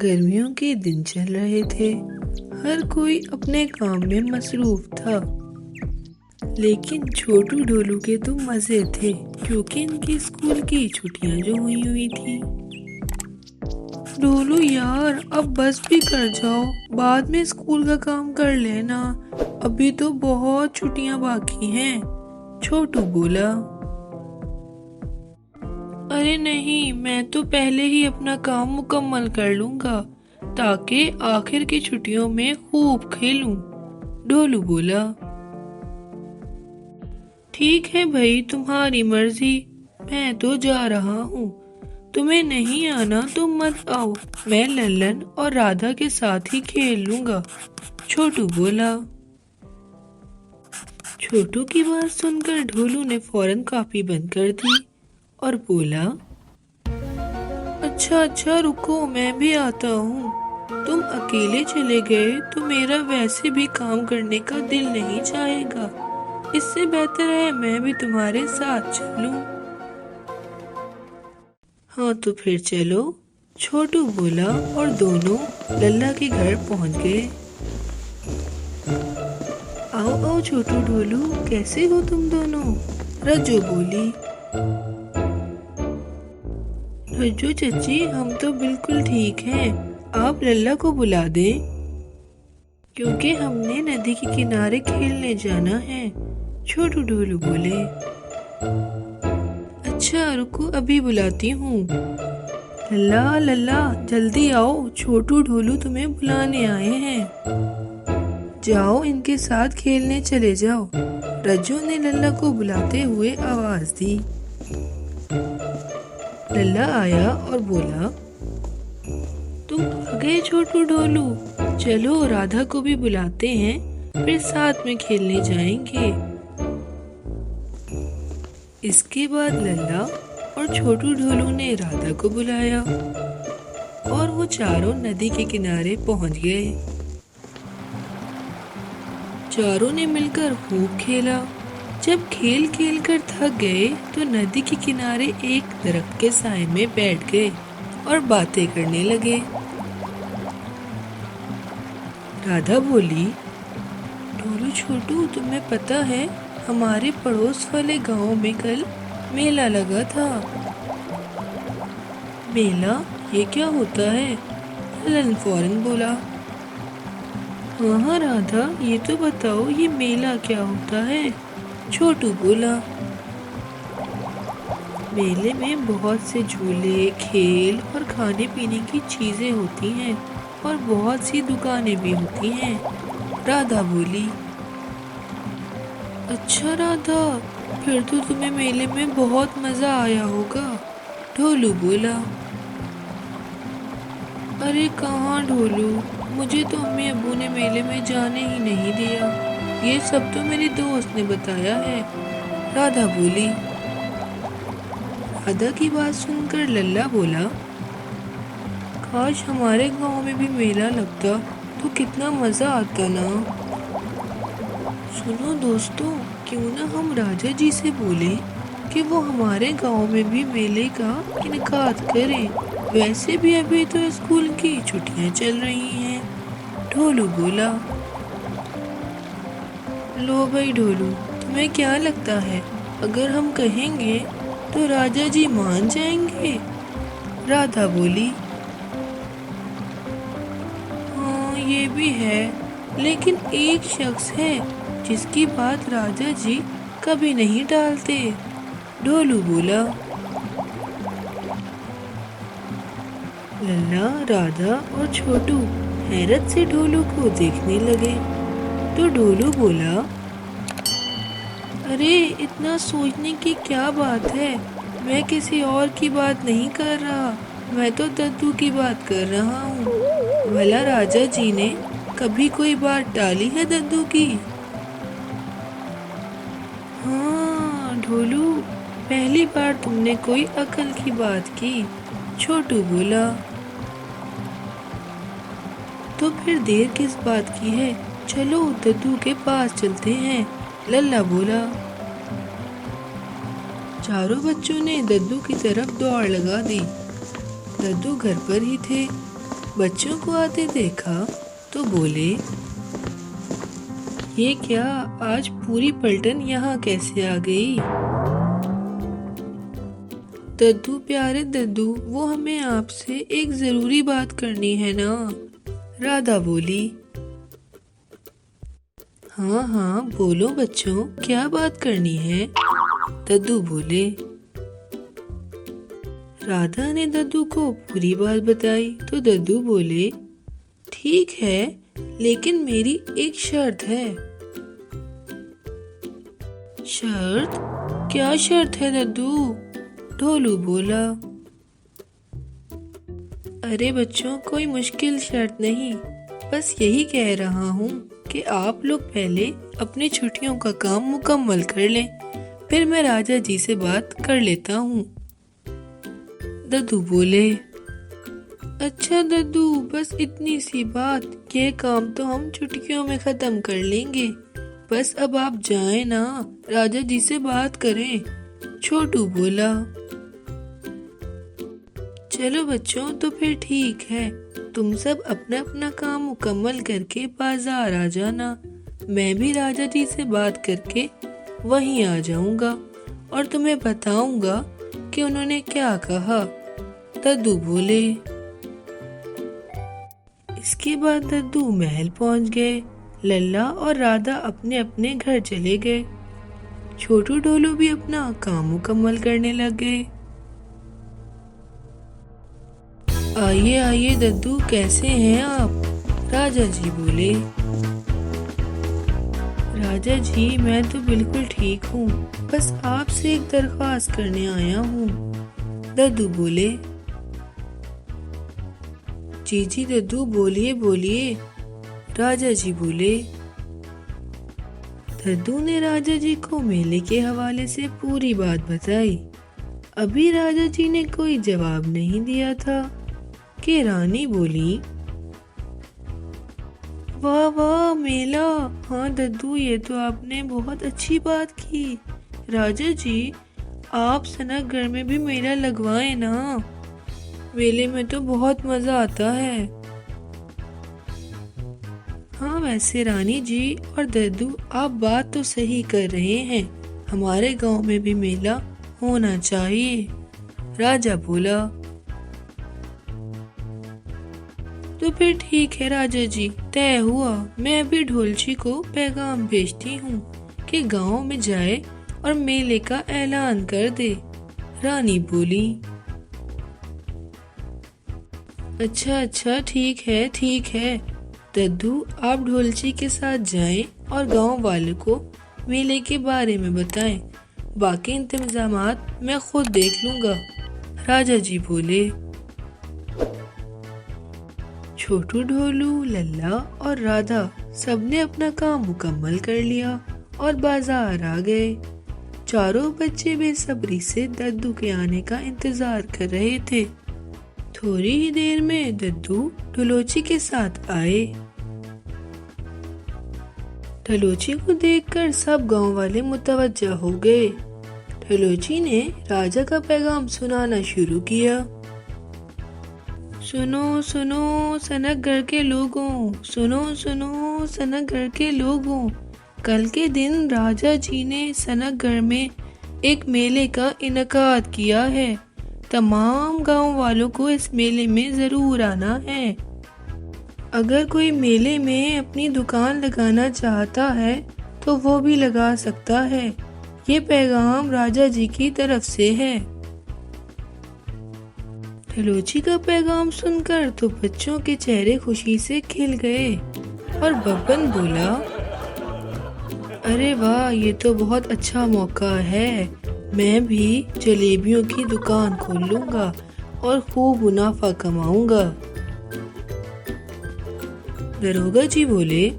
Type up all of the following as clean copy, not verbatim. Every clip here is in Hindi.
गर्मियों के दिन चल रहे थे। हर कोई अपने काम में मसरूफ था, लेकिन छोटू ढोलू के तो मजे थे क्योंकि इनकी स्कूल की छुट्टियां जो हुई थी। ढोलू यार, अब बस भी कर जाओ, बाद में स्कूल का काम कर लेना, अभी तो बहुत छुट्टियां बाकी हैं, छोटू बोला। अरे नहीं, मैं तो पहले ही अपना काम मुकम्मल कर लूंगा ताकि आखिर की छुट्टियों में खूब खेलूं, ढोलू बोला। ठीक है भाई, तुम्हारी मर्जी, मैं तो जा रहा हूँ, तुम्हें नहीं आना तो मत आओ, मैं लल्लन और राधा के साथ ही खेल लूंगा, छोटू बोला। छोटू की बात सुनकर ढोलू ने फौरन कॉपी बंद कर दी और बोला, अच्छा रुको, मैं भी आता हूँ, तुम अकेले चले गए तो मेरा वैसे भी काम करने का दिल नहीं चाहेगा, इससे बेहतर है मैं भी तुम्हारे साथ चलूं। हाँ तो फिर चलो, छोटू बोला और दोनों लल्ला के घर पहुंच गए। आओ आओ छोटू ढोलू, कैसे हो तुम दोनों, रज्जू बोली। रज्जू चची, हम तो बिल्कुल ठीक हैं, आप लल्ला को बुला दें क्योंकि हमने नदी के किनारे खेलने जाना है, छोटू ढोलू बोले। अच्छा रुको, अभी बुलाती हूँ। लल्ला लल्ला जल्दी आओ, छोटू ढोलू तुम्हें बुलाने आए हैं, जाओ इनके साथ खेलने चले जाओ, रज्जू ने लल्ला को बुलाते हुए आवाज दी। लल्ला आया और बोला, तुम आ गए छोटू ढोलू, चलो राधा को भी बुलाते हैं, फिर साथ में खेलने जाएंगे। इसके बाद लल्ला और छोटू ढोलू ने राधा को बुलाया और वो चारों नदी के किनारे पहुंच गए। चारों ने मिलकर खूब खेला। जब खेल खेल कर थक गए तो नदी के किनारे एक दरख्त के साए में बैठ गए और बातें करने लगे। राधा बोली, ढोलू छोटू, तुम्हें पता है हमारे पड़ोस वाले गांव में कल मेला लगा था। मेला, ये क्या होता है, ललन फौरन बोला। हाँ राधा, ये तो बताओ ये मेला क्या होता है, छोटू बोला। मेले में बहुत से झूले, खेल और खाने पीने की चीजें होती हैं और बहुत सी दुकानें भी होती हैं, राधा बोली। अच्छा राधा, फिर तो तुम्हें मेले में बहुत मजा आया होगा, ढोलू बोला। अरे कहाँ ढोलू, मुझे तो अम्मी अब्बू ने मेले में जाने ही नहीं दिया, ये सब तो मेरी दोस्त ने बताया है, राधा बोली। राधा की बात सुनकर लल्ला बोला, काश हमारे गांव में भी मेला लगता तो कितना मजा आता ना। सुनो दोस्तों, क्यों ना हम राजा जी से बोले कि वो हमारे गांव में भी मेले का इनेकाद करें, वैसे भी अभी तो स्कूल की छुट्टियां चल रही हैं, ढोलू बोला। लो भाई ढोलू, तुम्हें क्या लगता है अगर हम कहेंगे तो राजा जी मान जाएंगे, राधा बोली। हाँ ये भी है, लेकिन एक शख्स है जिसकी बात राजा जी कभी नहीं टालते, ढोलू बोला। लल्ला, राधा और छोटू हैरत से ढोलू को देखने लगे तो ढोलू बोला, अरे इतना सोचने की क्या बात है, मैं किसी और की बात नहीं कर रहा, मैं तो दद्दू की बात कर रहा हूँ, भला राजा जी ने कभी कोई बात टाली है दद्दू की। हाँ ढोलू, पहली बार तुमने कोई अकल की बात की, छोटू बोला। तो फिर देर किस बात की है, चलो दद्दू के पास चलते हैं, लल्ला बोला। चारों बच्चों ने दद्दू की तरफ दौड़ लगा दी। दद्दू घर पर ही थे। बच्चों को आते देखा तो बोले, ये क्या, आज पूरी पलटन यहाँ कैसे आ गई? दद्दू प्यारे दद्दू, वो हमें आपसे एक जरूरी बात करनी है ना? राधा बोली। हाँ हाँ बोलो बच्चों, क्या बात करनी है? दद्दू बोले। राधा ने दद्दू को पूरी बात बताई तो दद्दू बोले, ठीक है, लेकिन मेरी एक शर्त है। शर्त? क्या शर्त है दद्दू? ढोलू बोला। अरे बच्चों, कोई मुश्किल शर्त नहीं, बस यही कह रहा हूँ कि आप लोग पहले अपनी छुट्टियों का काम मुकम्मल कर लें, फिर मैं राजा जी से बात कर लेता हूँ। दद्दू बोले। अच्छा दद्दू, बस इतनी सी बात, ये काम तो हम छुट्टियों में खत्म कर लेंगे, बस अब आप जाएं ना, राजा जी से बात करें। छोटू बोला। चलो बच्चों, तो फिर ठीक है, तुम सब अपना अपना काम मुकम्मल करके बाजार आ जाना, मैं भी राजा जी से बात करके वहीं आ जाऊंगा और तुम्हें बताऊंगा कि उन्होंने क्या कहा। दद्दू बोले। इसके बाद दद्दू महल पहुंच गए। लल्ला और राधा अपने अपने घर चले गए। छोटू ढोलू भी अपना काम मुकम्मल करने लग गए। आइए आइए दद्दू, कैसे हैं आप? राजा जी बोले। राजा जी, मैं तो बिल्कुल ठीक हूँ, बस आपसे एक दरख्वास्त करने आया हूँ। दद्दू बोले। जी जी दद्दू, बोलिए बोलिए। राजा जी बोले। दद्दू ने राजा जी को मेले के हवाले से पूरी बात बताई। अभी राजा जी ने कोई जवाब नहीं दिया था कि रानी बोली, वाह वाह मेला, हाँ दद्दू, ये तो आपने बहुत अच्छी बात की। राजा जी, आप सनकगढ़ में भी मेला लगवाएं ना, मेले में तो बहुत मजा आता है। हाँ वैसे रानी जी और दद्दू, आप बात तो सही कर रहे हैं, हमारे गांव में भी मेला होना चाहिए। राजा बोला। तो फिर ठीक है राजा जी, तय हुआ। मैं अभी ढोलची को पैगाम भेजती हूँ कि गांव में जाए और मेले का ऐलान कर दे। रानी बोली। अच्छा अच्छा, ठीक है ठीक है। दद्दू, आप ढोलची के साथ जाएं और गांव वालों को मेले के बारे में बताएं, बाकी इंतजामात मैं खुद देख लूंगा। राजा जी बोले। छोटू ढोलू, लल्ला और राधा सबने अपना काम मुकम्मल कर लिया और बाजार आ गए। चारों बच्चे बेसब्री से दद्दू के आने का इंतजार कर रहे थे। थोड़ी ही देर में दद्दू ढलोची के साथ आए। ढलोची को देखकर सब गांव वाले मुतवज्जा हो गए। ढलोची ने राजा का पैगाम सुनाना शुरू किया। सुनो सुनो सनकगढ़ के लोगों, सुनो सुनो सनकगढ़ के लोगों, कल के दिन राजा जी ने सनकगढ़ में एक मेले का इनकाद किया है। तमाम गांव वालों को इस मेले में जरूर आना है। अगर कोई मेले में अपनी दुकान लगाना चाहता है तो वो भी लगा सकता है। ये पैगाम राजा जी की तरफ से है। ढलोची का पैगाम सुनकर तो बच्चों के चेहरे खुशी से खिल गए और बब्बन बोला, अरे वाह, ये तो बहुत अच्छा मौका है, मैं भी जलेबियों की दुकान खोल लूंगा और खूब मुनाफा कमाऊंगा। दरोगा जी बोले,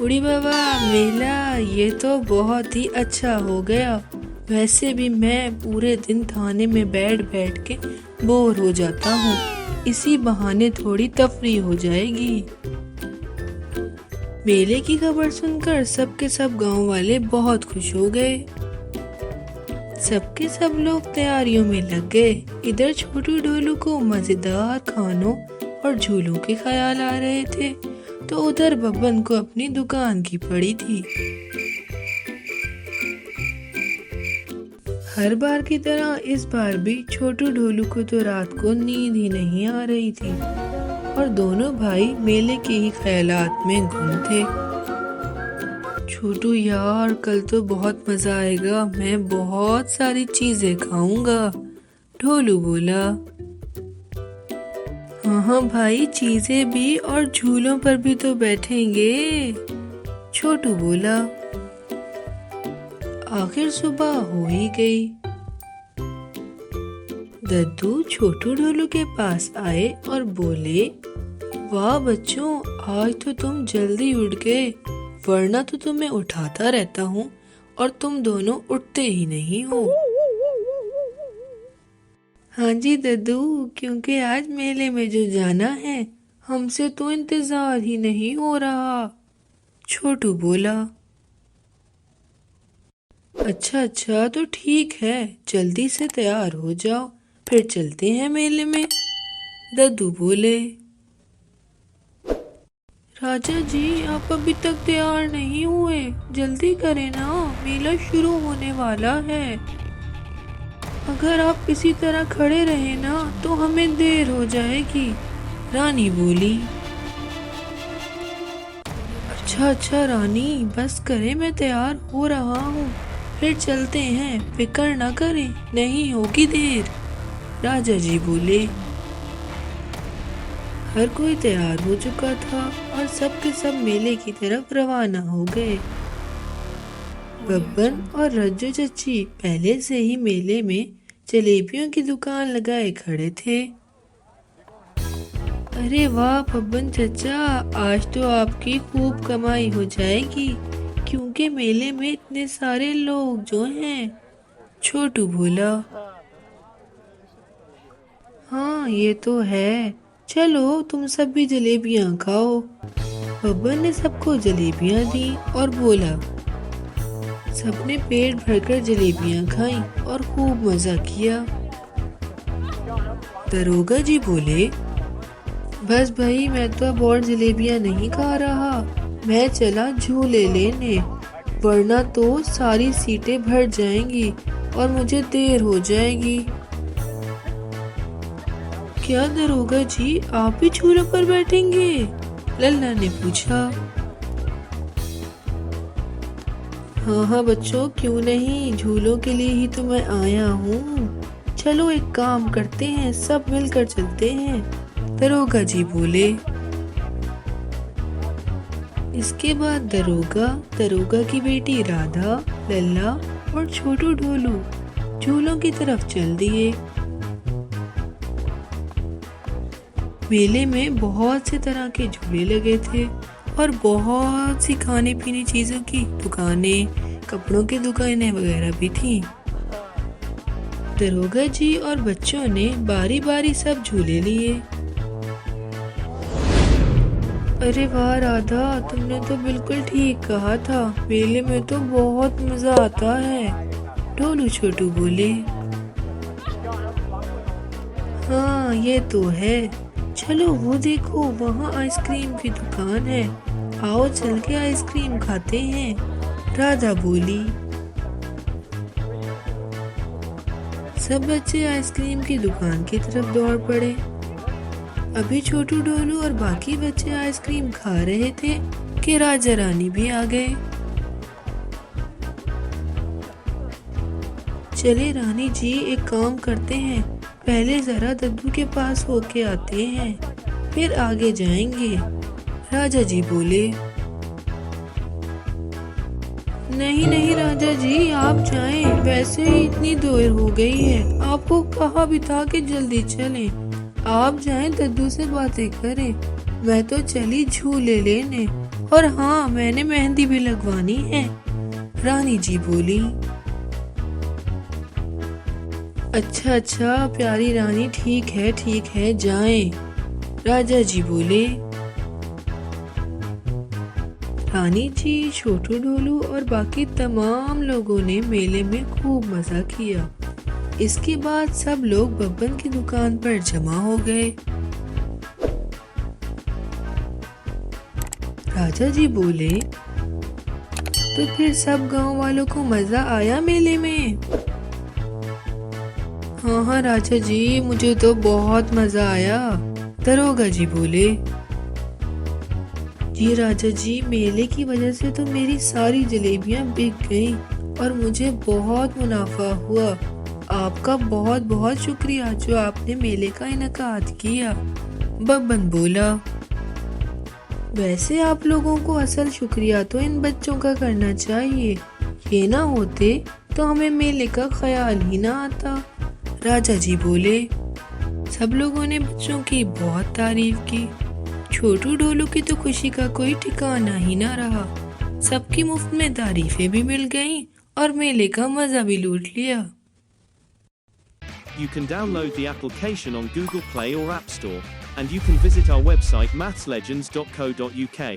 उड़ी बाबा मेला, ये तो बहुत ही अच्छा हो गया, वैसे भी मैं पूरे दिन थाने में बैठ बैठ के बोर हो जाता हूँ, इसी बहाने थोड़ी तफरीह हो जाएगी। मेले की खबर सुनकर सबके सब गांव वाले बहुत खुश हो गए। सबके सब लोग तैयारियों में लग गए। इधर छोटू ढोलू को मजेदार खानों और झूलों के ख्याल आ रहे थे, तो उधर बब्बन को अपनी दुकान की पड़ी थी। हर बार की तरह इस बार भी छोटू ढोलू को तो रात को नींद ही नहीं आ रही थी और दोनों भाई मेले के ही ख्यालात में गुम थे। छोटू यार, कल तो बहुत मजा आएगा, मैं बहुत सारी चीजें खाऊंगा, ढोलू बोला। हाँ भाई, चीजें भी और झूलों पर भी तो बैठेंगे, छोटू बोला। आखिर सुबह हो ही गई। दद्दू छोटू ढोलू के पास आए और बोले, वाह बच्चों, आज तो तुम जल्दी उठ गए, वरना तो तुम्हें उठाता रहता हूँ और तुम दोनों उठते ही नहीं हो। हाँ जी दद्दू, क्योंकि आज मेले में जो जाना है, हमसे तो इंतजार ही नहीं हो रहा, छोटू बोला। अच्छा, तो ठीक है, जल्दी से तैयार हो जाओ, फिर चलते हैं मेले में, दद्दू बोले। राजा जी, आप अभी तक तैयार नहीं हुए, जल्दी करें ना, मेला शुरू होने वाला है। अगर आप इसी तरह खड़े रहे ना तो हमें देर हो जाएगी, रानी बोली। अच्छा रानी, बस करें, मैं तैयार हो रहा हूँ, फिर चलते हैं, फिक्र न करें, नहीं होगी देर, राजा जी बोले। हर कोई तैयार हो चुका था और सब के सब मेले की तरफ रवाना हो गए। बब्बन और रज्जू चच्ची पहले से ही मेले में जलेबियों की दुकान लगाए खड़े थे। अरे वाह बब्बन चचा, आज तो आपकी खूब कमाई हो जाएगी, क्योंकि मेले में इतने सारे लोग जो हैं, छोटू बोला। हाँ ये तो है, चलो तुम सब भी जलेबियाँ खाओ। बब्बन ने सबको जलेबियाँ दी और बोला। सबने पेट भरकर जलेबियाँ खाईं और खूब मजा किया। दरोगा जी बोले, बस भाई, मैं तो अब और जलेबियाँ नहीं खा रहा, मैं चला झूले लेने, वरना तो सारी सीटें भर जाएंगी और मुझे देर हो जाएगी। क्या दरोगा जी, आप भी झूलों पर बैठेंगे? लल्ला ने पूछा। हाँ बच्चों, क्यों नहीं, झूलों के लिए ही तो मैं आया हूँ। चलो एक काम करते हैं, सब मिलकर चलते हैं, दरोगा जी बोले। इसके बाद दरोगा की बेटी राधा, लल्ला और छोटू ढोलू झूलों की तरफ चल दिए। मेले में बहुत से तरह के झूले लगे थे और बहुत सी खाने पीने चीजों की दुकानें, कपड़ों की दुकानें वगैरह भी थीं। दरोगा जी और बच्चों ने बारी बारी सब झूले लिए। अरे वाह राधा, तुमने तो बिल्कुल ठीक कहा था, मेले में तो बहुत मजा आता है, ढोलू छोटू बोले। हाँ ये तो है, चलो वो देखो, वहाँ आइसक्रीम की दुकान है, आओ चल के आइसक्रीम खाते हैं, राधा बोली। सब बच्चे आइसक्रीम की दुकान की तरफ दौड़ पड़े। अभी छोटू ढोलू और बाकी बच्चे आइसक्रीम खा रहे थे कि राजा रानी भी आ गए। चले रानी जी, एक काम करते हैं, पहले जरा दद्दू के पास होके आते हैं, फिर आगे जाएंगे, राजा जी बोले। नहीं राजा जी, आप जाएं, वैसे ही इतनी देर हो गई है, आपको कहा भी था कि जल्दी चलें, आप जाएं, दद्दू से बातें करें, मैं तो चली झूले लेने, और हाँ मैंने मेहंदी भी लगवानी है, रानी जी बोली। अच्छा प्यारी रानी, ठीक है जाएं, राजा जी बोले। रानी जी, छोटू ढोलू और बाकी तमाम लोगों ने मेले में खूब मजा किया। इसके बाद सब लोग बब्बन की दुकान पर जमा हो गए। राजा जी बोले, तो फिर सब गांव वालों को मजा आया मेले में? हाँ राजा जी, मुझे तो बहुत मजा आया। दरोगा जी बोले, जी राजा जी, मेले की वजह से तो मेरी सारी जलेबियां बिक गईं और मुझे बहुत मुनाफा हुआ। आपका बहुत बहुत शुक्रिया जो आपने मेले का इनकाद किया। बब्बन बोला, वैसे आप लोगों को असल शुक्रिया तो इन बच्चों का करना चाहिए। ये ना होते तो हमें मेले का ख्याल ही ना आता। राजा जी बोले, सब लोगों ने बच्चों की बहुत तारीफ की। छोटू ढोलू की तो खुशी का कोई ठिकाना ही ना रहा। सबकी मुफ्त में तारीफें भी मिल गईं और मेले का मजा भी लूट लिया। You can download the application on Google Play or App Store, and you can visit our website mathslegends.co.uk.